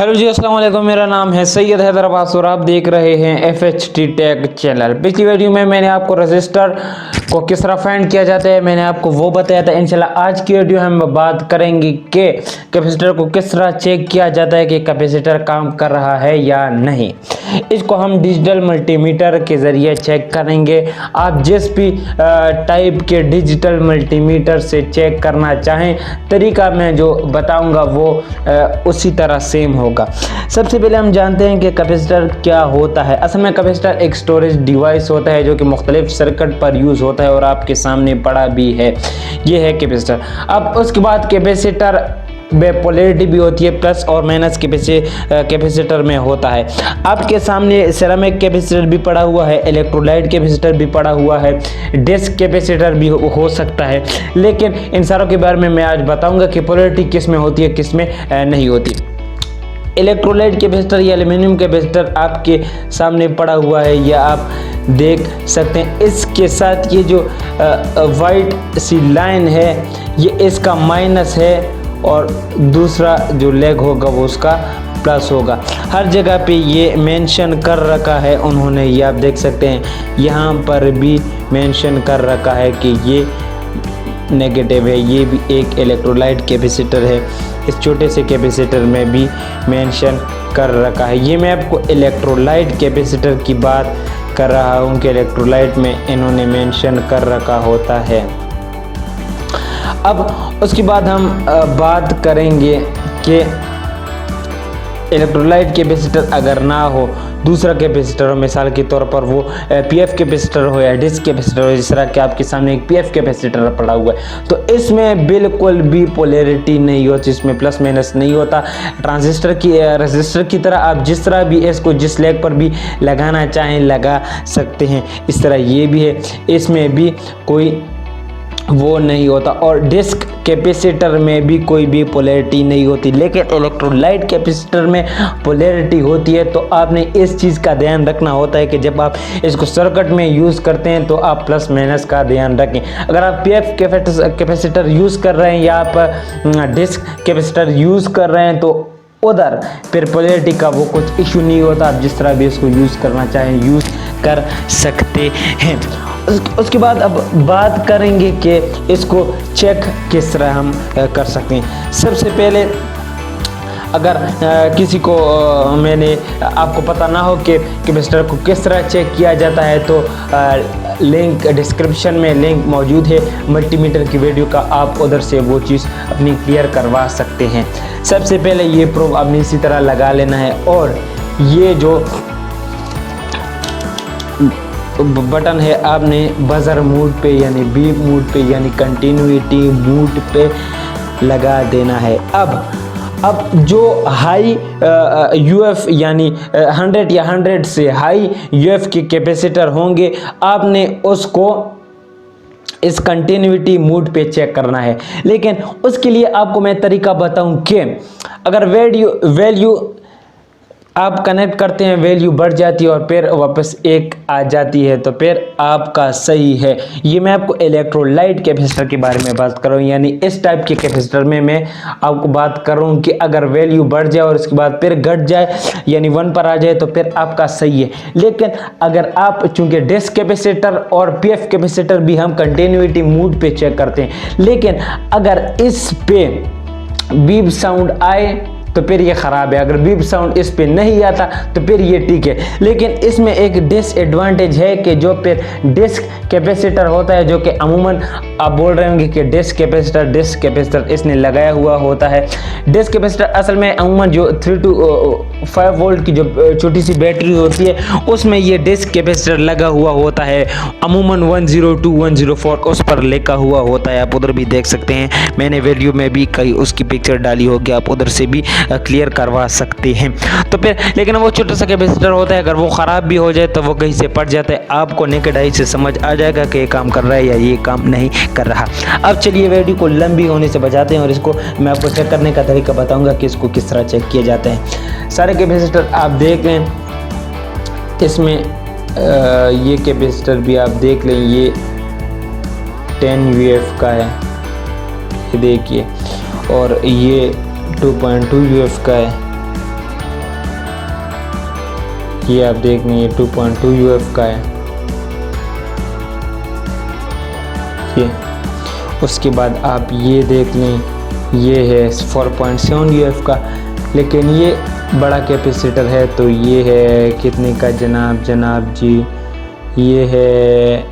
Hello जी, अस्सलाम वालेकुम। मेरा नाम है सैयद हैदराबाद और आप देख रहे हैं FHT टेक चैनल। पिछली वीडियो में मैंने आपको रजिस्टर को किस तरह फाइंड किया जाता है मैंने आपको वो बताया था। इंशाल्लाह आज की वीडियो हम बात करेंगे कि कैपेसिटर को किस तरह चेक किया जाता है कि कैपेसिटर काम कर रहा है या नहीं। इसको हम डिजिटल मल्टीमीटर के ज़रिए चेक करेंगे। आप जिस भी टाइप के डिजिटल मल्टीमीटर से चेक करना चाहें, तरीका मैं जो बताऊंगा वो उसी तरह सेम होगा। सबसे पहले हम जानते हैं कि कैपेसिटर क्या होता है। असल में कैपेसिटर एक स्टोरेज डिवाइस होता है जो कि मुख्तलिफ सर्किट पर यूज़ होता है और आपके सामने पड़ा भी है। ये है कैपेसिटर। अब उसके बाद कैपेसिटर में पोलैरिटी भी होती है, प्लस और माइनस कैपेसिटर में होता है। आपके सामने सेरामिक कैपेसिटर भी पड़ा हुआ है, इलेक्ट्रोलाइट कैपेसिटर भी पड़ा हुआ है, डिस्क कैपेसिटर भी हो सकता है। लेकिन इन सारों के बारे में मैं आज बताऊंगा कि पोलैरिटी किस में होती है किस में नहीं होती। इलेक्ट्रोलाइट कैपेसिटर या एल्युमिनियम कैपेसिटर आपके सामने पड़ा हुआ है या आप देख सकते हैं। इसके साथ ये जो वाइट सी लाइन है ये इसका माइनस है और दूसरा जो लेग होगा वो उसका प्लस होगा। हर जगह पे ये मेंशन कर रखा है उन्होंने, ये आप देख सकते हैं। यहाँ पर भी मेंशन कर रखा है कि ये नेगेटिव है। ये भी एक इलेक्ट्रोलाइट कैपेसिटर है। इस छोटे से कैपेसिटर में भी मेंशन कर रखा है। ये मैं आपको इलेक्ट्रोलाइट कैपेसिटर की बात कर रहा हूँ कि इलेक्ट्रोलाइट में इन्होंने मेंशन कर रखा होता है। अब उसके बाद हम बात करेंगे कि इलेक्ट्रोलाइट कैपेसिटर अगर ना हो, दूसरा कैपेसिटर हो, मिसाल के तौर पर वो PF कैपेसिटर हो या डिस्क कैपेसिटर हो, जिस तरह कि आपके सामने एक PF कैपेसिटर पड़ा हुआ है, तो इसमें बिल्कुल भी पोलैरिटी नहीं होती, इसमें प्लस माइनस नहीं होता। रजिस्टर की तरह आप जिस तरह भी इसको जिस लेग पर भी लगाना चाहें लगा सकते हैं। इस तरह ये भी है, इसमें भी कोई वो नहीं होता। और डिस्क कैपेसिटर में भी कोई भी पोलैरिटी नहीं होती, लेकिन इलेक्ट्रोलाइट कैपेसिटर में पोलैरिटी होती है। तो आपने इस चीज़ का ध्यान रखना होता है कि जब आप इसको सर्किट में यूज़ करते हैं तो आप प्लस माइनस का ध्यान रखें। अगर आप PF कैपेसिटर यूज़ कर रहे हैं या आप डिस्क कैपेसिटर यूज़ कर रहे हैं तो उधर फिर पोलैरिटी का वो कुछ इशू नहीं होता। आप जिस तरह भी इसको यूज़ करना चाहें यूज़ कर सकते हैं। उसके बाद अब बात करेंगे कि इसको चेक किस तरह हम कर सकते हैं। सबसे पहले अगर किसी को मैंने आपको पता ना हो कि कैपेसिटर को किस तरह चेक किया जाता है तो लिंक डिस्क्रिप्शन में लिंक मौजूद है मल्टीमीटर की वीडियो का, आप उधर से वो चीज़ अपनी क्लियर करवा सकते हैं। सबसे पहले ये प्रोब आपने इसी तरह लगा लेना है और ये जो बटन है आपने बजर मोड पे यानी बीप मोड पे यानी कंटिन्यूटी मोड पे लगा देना है। अब जो हाई UF यानी 100 या 100 से हाई UF के कैपेसिटर होंगे, आपने उसको इस कंटिन्यूटी मोड पे चेक करना है। लेकिन उसके लिए आपको मैं तरीका बताऊं कि अगर वैल्यू आप कनेक्ट करते हैं, वैल्यू बढ़ जाती है और फिर वापस एक आ जाती है तो फिर आपका सही है। ये मैं आपको इलेक्ट्रोलाइट कैपेसिटर के बारे में बात कर रहा हूँ, यानी इस टाइप के कैपेसिटर में मैं आपको बात कर रहा हूँ कि अगर वैल्यू बढ़ जाए और उसके बाद फिर घट जाए यानी 1 पर आ जाए तो फिर आपका सही है। लेकिन अगर आप चूंकि डिस्क कैपेसिटर और PF कैपेसिटर भी हम कंटिन्यूटी मोड पे चेक करते हैं, लेकिन अगर इस पे बीप साउंड आए तो फिर ये ख़राब है। अगर बीप साउंड इस पे नहीं आता तो फिर ये ठीक है। लेकिन इसमें एक डिसएडवांटेज है कि जो फिर डिस्क कैपेसिटर होता है, जो कि अमूमन आप बोल रहे होंगे कि डिस्क कैपेसिटर इसने लगाया हुआ होता है। डिस्क कैपेसिटर असल में अमूमन जो 3 to 5 वोल्ट की जो छोटी सी बैटरी होती है उसमें ये डिस्क कैपेसिटर लगा हुआ होता है। अमूमन 102 104 उस पर लिखा हुआ होता है। आप उधर भी देख सकते हैं, मैंने वीडियो में भी कहीं उसकी पिक्चर डाली होगी, आप उधर से भी क्लियर करवा सकते हैं। तो फिर लेकिन वो छोटा सा कैपेसिटर होता है, अगर वो ख़राब भी हो जाए तो वो कहीं से पड़ जाता है। आपको नेकेड आई से समझ आ जाएगा कि ये काम कर रहा है या ये काम नहीं कर रहा। अब चलिए वीडियो को लंबी होने से बचाते हैं और इसको मैं आपको चेक करने का तरीका बताऊंगा कि इसको किस तरह चेक किया जाता है। सारे कैपेसिटर आप देख लें, इसमें ये कैपेसिटर भी आप देख लें, ये 10 UF का है, ये देखिए, और ये 2.2 UF का है, ये आप देख लें, ये 2.2 UF का है ये। उसके बाद आप ये देख लें, ये है 4.7 UF का, लेकिन ये बड़ा कैपेसिटर है। तो ये है कितने का जनाब जी, ये है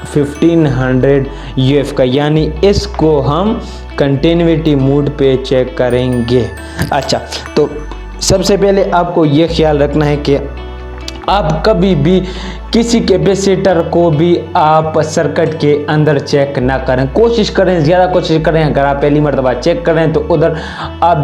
1500 UF का, यानी इसको हम कंटिन्यूटी मोड पे चेक करेंगे। अच्छा, तो सबसे पहले आपको ये ख्याल रखना है कि आप कभी भी किसी कैपेसिटर को भी आप सर्किट के अंदर चेक ना करें। कोशिश करें, ज़्यादा कोशिश करें। अगर आप पहली मरतबा चेक कर रहे हैं तो उधर आप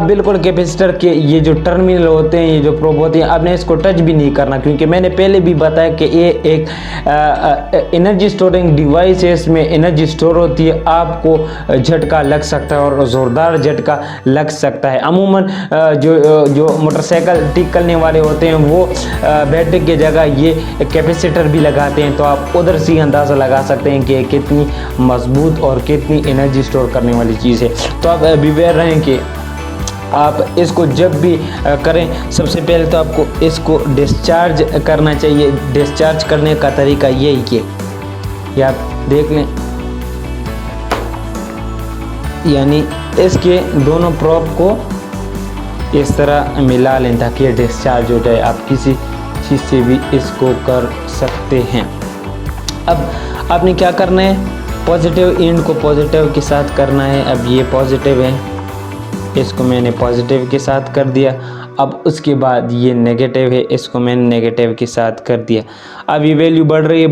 बिल्कुल कैपेसिटर के ये जो टर्मिनल होते हैं, ये जो प्रोब होते हैं, आपने इसको टच भी नहीं करना, क्योंकि मैंने पहले भी बताया कि ये एक एनर्जी स्टोरिंग डिवाइस है। इसमें एनर्जी स्टोर होती है। आपको झटका लग सकता है और ज़ोरदार झटका लग सकता है। अमूमन जो मोटरसाइकिल ठीक करने वाले होते हैं वो बैटरी की जगह ये कैपेसिटर भी लगाते हैं, तो आप उधर से अंदाज़ा लगा सकते हैं कि कितनी मजबूत और कितनी एनर्जी स्टोर करने वाली चीज़ है। तो आप अवेयर रहें कि आप इसको जब भी करें, सबसे पहले तो आपको इसको डिस्चार्ज करना चाहिए। डिस्चार्ज करने का तरीका यही कि ये आप देख लें, यानी इसके दोनों प्रोब को इस तरह मिला लें ताकि ये डिस्चार्ज हो जाए। आप किसी चीज़ से भी इसको कर सकते हैं। अब आपने क्या करना है, पॉजिटिव एंड को पॉजिटिव के साथ करना है। अब ये पॉजिटिव है, इसको मैंने पॉजिटिव के साथ कर दिया। अब उसके बाद ये नेगेटिव है, इसको मैंने नेगेटिव के साथ कर दिया। अब ये वैल्यू बढ़ रही है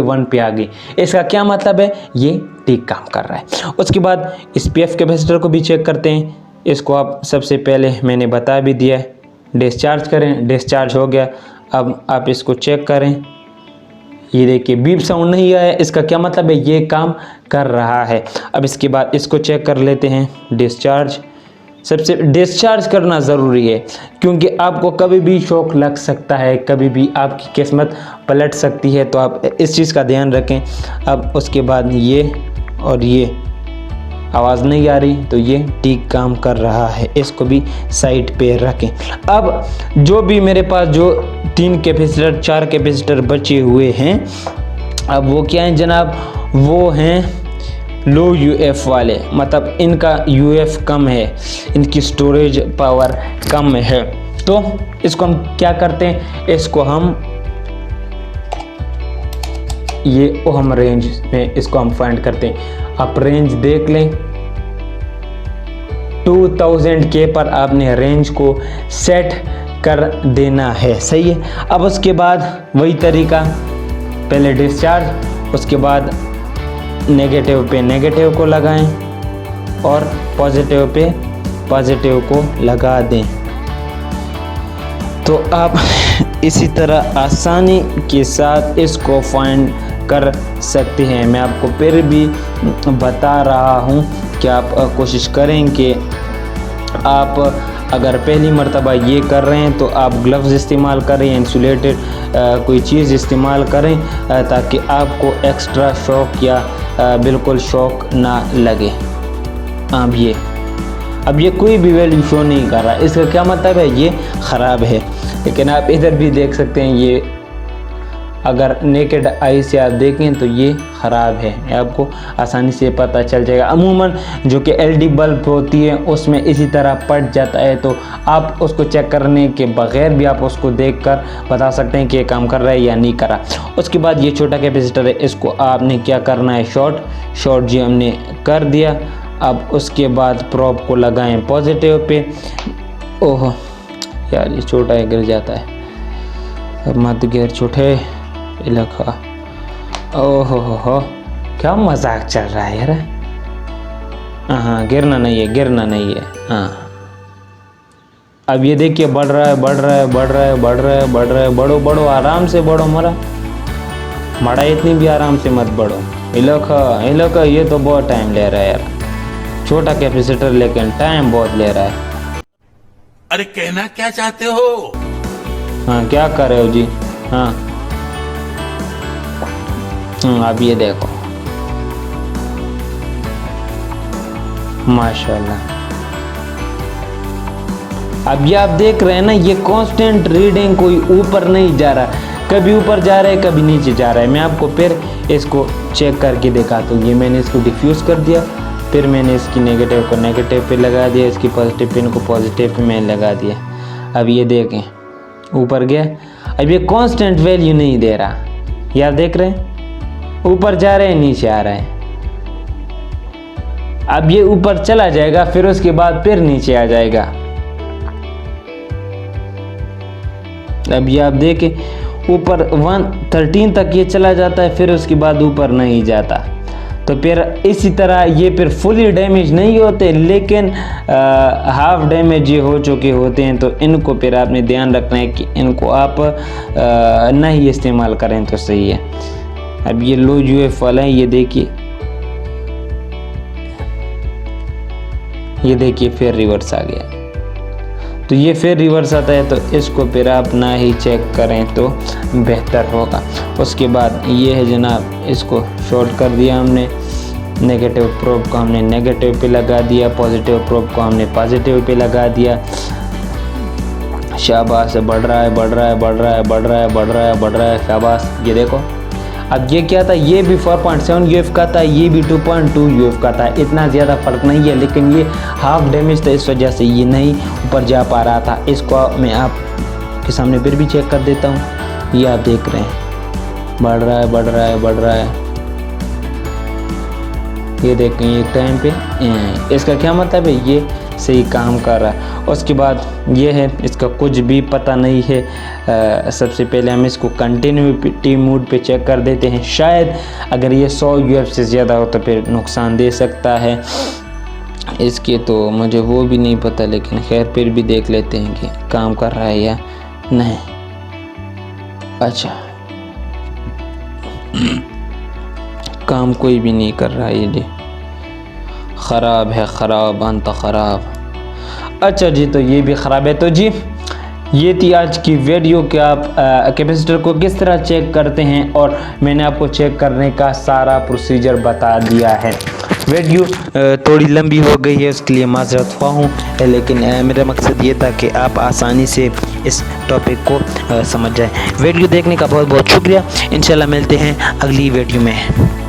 1 पे आ गई। इसका क्या मतलब है, ये ठीक काम कर रहा है। उसके बाद इस PF कैपेसिटर को भी चेक करते हैं। इसको आप सबसे पहले मैंने बता भी दिया है, डिस्चार्ज करें। डिस्चार्ज हो गया। अब आप इसको चेक करें, ये देखिए बीप साउंड नहीं आया। इसका क्या मतलब है, ये काम कर रहा है। अब इसके बाद इसको चेक कर लेते हैं, डिस्चार्ज। सबसे डिस्चार्ज करना ज़रूरी है, क्योंकि आपको कभी भी शॉक लग सकता है, कभी भी आपकी किस्मत पलट सकती है, तो आप इस चीज़ का ध्यान रखें। अब उसके बाद ये और ये आवाज़ नहीं आ रही, तो ये ठीक काम कर रहा है। इसको भी साइड पे रखें। अब जो भी मेरे पास जो 4 कैपेसिटर बचे हुए हैं, अब वो क्या हैं जनाब, वो हैं लो UF वाले, मतलब इनका UF कम है, इनकी स्टोरेज पावर कम है। तो इसको हम क्या करते हैं, इसको हम ये ओहम रेंज में इसको हम फाइंड करते हैं। आप रेंज देख लें, 2000 के पर आपने रेंज को सेट कर देना है, सही है। अब उसके बाद वही तरीका, पहले डिस्चार्ज, उसके बाद नेगेटिव पे नेगेटिव को लगाएं और पॉजिटिव पे पॉजिटिव को लगा दें। तो आप इसी तरह आसानी के साथ इसको फाइंड कर सकते हैं। मैं आपको फिर भी बता रहा हूं कि आप कोशिश करें कि आप अगर पहली मर्तबा ये कर रहे हैं तो आप ग्लव्स इस्तेमाल करें, इंसुलेटेड कोई चीज़ इस्तेमाल करें, ताकि आपको एक्स्ट्रा शॉक या बिल्कुल शॉक ना लगे। अब ये कोई भी वैल्यू शो नहीं कर रहा, इसका क्या मतलब है, ये ख़राब है। लेकिन आप इधर भी देख सकते हैं, ये अगर नेकेड आई से आप देखें तो ये ख़राब है, आपको आसानी से पता चल जाएगा। अमूमन जो कि LED बल्ब होती है उसमें इसी तरह पट जाता है, तो आप उसको चेक करने के बगैर भी आप उसको देखकर बता सकते हैं कि ये काम कर रहा है या नहीं कर रहा। उसके बाद ये छोटा कैपेसिटर है, इसको आपने क्या करना है, शॉर्ट जी हमने कर दिया। अब उसके बाद प्रोब को लगाएं पॉजिटिव पे। ओह यार ये छोटा है, गिर जाता है, अब मत गिर छोटे इलाका। ओहो हो, क्या मजाक चल रहा है यार। हाँ, गिरना नहीं है। हाँ, अब ये देखिए बढ़ रहा है, बढ़ो आराम से बढ़ो, मरा इतनी भी आराम से मत बढ़ो। इलाका ये तो बहुत टाइम ले रहा है यार, छोटा कैपेसिटर लेकिन टाइम बहुत ले रहा है। अरे कहना क्या चाहते हो? हाँ, क्या कर रहे हो जी? हाँ, अब ये देखो, माशाल्लाह। अब ये आप देख रहे हैं ना, ये कांस्टेंट रीडिंग कोई ऊपर नहीं जा रहा, कभी ऊपर जा रहा है कभी नीचे जा रहा है। मैं आपको फिर इसको चेक करके दिखाता हूँ। ये मैंने इसको डिफ्यूज़ कर दिया, फिर मैंने इसकी नेगेटिव को नेगेटिव पे लगा दिया, इसकी पॉजिटिव पिन को पॉजिटिव पे मैंने लगा दिया। अब ये देखें ऊपर गया, अब ये कांस्टेंट वैल्यू नहीं दे रहा, ये आप देख रहे हैं ऊपर जा रहे हैं नीचे आ रहा है। अब ये ऊपर चला जाएगा, फिर उसके बाद फिर नीचे आ जाएगा। अब ये आप देखें ऊपर 113 तक ये चला जाता है, फिर उसके बाद ऊपर नहीं जाता। तो फिर इसी तरह ये फिर फुली डैमेज नहीं होते, लेकिन हाफ डैमेज ये हो चुके होते हैं। तो इनको फिर आपने ध्यान रखना है कि इनको आप नहीं इस्तेमाल करें तो सही है। अब ये लो यूएफ वाला है, ये देखिए फिर रिवर्स आ गया। तो ये फिर रिवर्स आता है, तो इसको फिर आप ना ही चेक करें तो बेहतर होगा। उसके बाद ये है जनाब, इसको शॉर्ट कर दिया हमने, नेगेटिव प्रोब को हमने नेगेटिव पे लगा दिया, पॉजिटिव प्रोब को हमने पॉजिटिव पे लगा दिया। शाबाश, बढ़ रहा है बढ़ रहा है बढ़ रहा है बढ़ रहा है बढ़ रहा है बढ़ रहा है, शाबाश। ये देखो अब ये क्या था, ये भी 4.7 यूएफ का था, ये भी 2.2 यूएफ का था। इतना ज़्यादा फ़र्क नहीं है, लेकिन ये हाफ डैमेज था, इस वजह से ये नहीं ऊपर जा पा रहा था। इसको मैं आपके सामने फिर भी चेक कर देता हूँ। ये आप देख रहे हैं बढ़ रहा है बढ़ रहा है बढ़ रहा है। ये देखें एक टाइम पे, इसका क्या मतलब है, ये सही काम कर रहा है। उसके बाद ये है, इसका कुछ भी पता नहीं है। सबसे पहले हम इसको कंटिन्यूटी मोड पे चेक कर देते हैं। शायद अगर ये 100 यूएफ से ज़्यादा हो तो फिर नुकसान दे सकता है इसके, तो मुझे वो भी नहीं पता, लेकिन खैर फिर भी देख लेते हैं कि काम कर रहा है या नहीं। अच्छा काम कोई भी नहीं कर रहा है, ये ख़राब है, ख़राब अंत ख़राब। अच्छा जी, तो ये भी ख़राब है। तो जी ये थी आज की वीडियो कि आप कैपेसिटर को किस तरह चेक करते हैं, और मैंने आपको चेक करने का सारा प्रोसीजर बता दिया है। वीडियो थोड़ी लंबी हो गई है, उसके लिए माज़रत ख्वाह हूँ, लेकिन मेरा मकसद ये था कि आप आसानी से इस टॉपिक को समझ जाएं। वीडियो देखने का बहुत बहुत शुक्रिया। इंशाल्लाह मिलते हैं अगली वीडियो में।